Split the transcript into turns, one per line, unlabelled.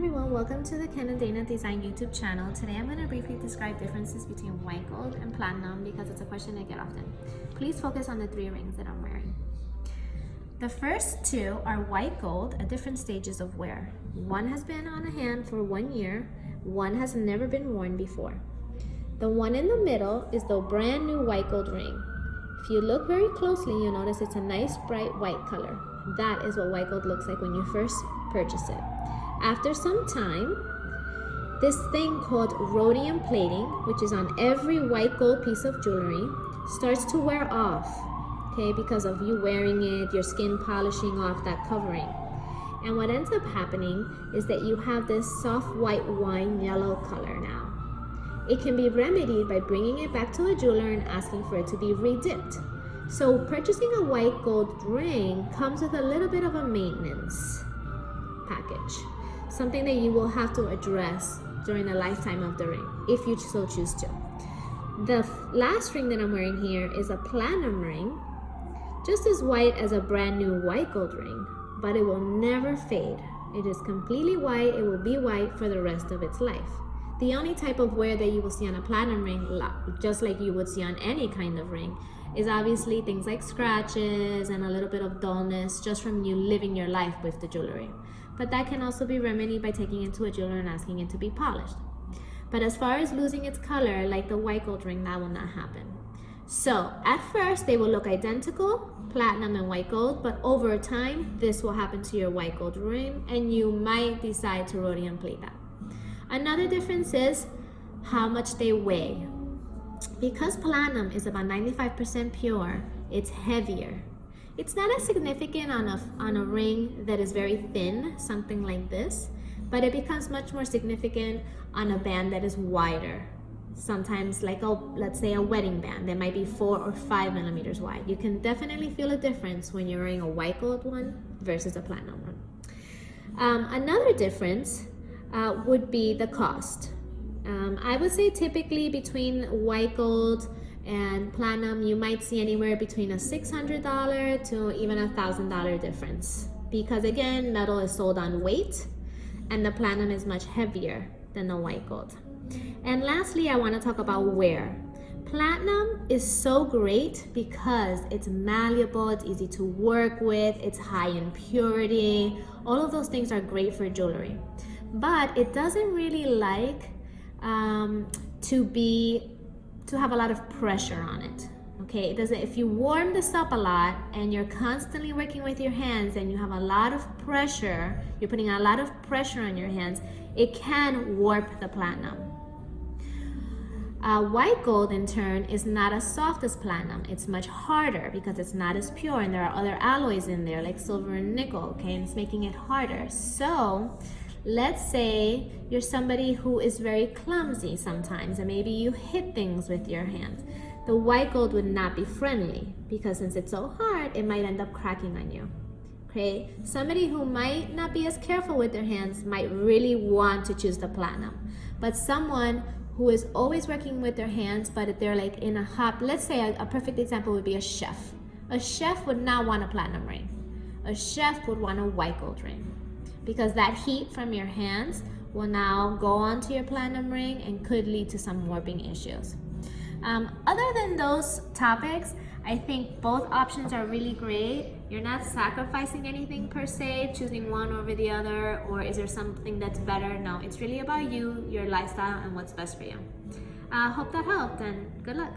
everyone, welcome to the Ken and Dana Design YouTube channel. Today I'm going to briefly describe differences between white gold and platinum because it's a question I get often. Please focus on the 3 rings that I'm wearing. The first 2 are white gold at different stages of wear. One has been on a hand for 1 year, one has never been worn before. The one in the middle is the brand new white gold ring. If you look very closely, you'll notice it's a nice bright white color. That is what white gold looks like when you first purchase it. After some time, this thing called rhodium plating, which is on every white gold piece of jewelry, starts to wear off, okay, because of you wearing it, your skin polishing off that covering. And what ends up happening is that you have this soft white wine yellow color now. It can be remedied by bringing it back to a jeweler and asking for it to be redipped. So purchasing a white gold ring comes with a little bit of a maintenance package, something that you will have to address during the lifetime of the ring, if you so choose to. The last ring that I'm wearing here is a platinum ring, just as white as a brand new white gold ring, but it will never fade. It is completely white. It will be white for the rest of its life. The only type of wear that you will see on a platinum ring, just like you would see on any kind of ring, is obviously things like scratches and a little bit of dullness just from you living your life with the jewelry. But that can also be remedied by taking it to a jeweler and asking it to be polished. But as far as losing its color, like the white gold ring, that will not happen. So at first they will look identical, platinum and white gold, but over time this will happen to your white gold ring and you might decide to rhodium plate that. Another difference is how much they weigh. Because platinum is about 95% pure, it's heavier. It's not as significant on a ring that is very thin, something like this, but it becomes much more significant on a band that is wider. Sometimes like let's say a wedding band that might be 4 or 5 millimeters wide. You can definitely feel a difference when you're wearing a white gold one versus a platinum one. Another difference would be the cost. I would say typically between white gold and platinum, you might see anywhere between a $600 to even $1,000 difference. Because again, metal is sold on weight and the platinum is much heavier than the white gold. And lastly, I want to talk about wear. Platinum is so great because it's malleable, it's easy to work with, it's high in purity. All of those things are great for jewelry. But it doesn't really like to have a lot of pressure on it. Okay, it doesn't. If you warm this up a lot and you're constantly working with your hands and you have a lot of pressure, you're putting a lot of pressure on your hands, it can warp the platinum. White gold in turn is not as soft as platinum. It's much harder because it's not as pure and there are other alloys in there like silver and nickel, okay, and it's making it harder. So let's say you're somebody who is very clumsy sometimes and maybe you hit things with your hands. The white gold would not be friendly because since it's so hard, it might end up cracking on you. Okay, somebody who might not be as careful with their hands might really want to choose the platinum. But someone who is always working with their hands, but they're like in a hot, let's say a perfect example would be a chef. A chef would not want a platinum ring. A chef would want a white gold ring, because that heat from your hands will now go onto your platinum ring and could lead to some warping issues. Other than those topics, I think both options are really great. You're not sacrificing anything per se, choosing one over the other, or is there something that's better? No, it's really about you, your lifestyle, and what's best for you. Hope that helped, and good luck.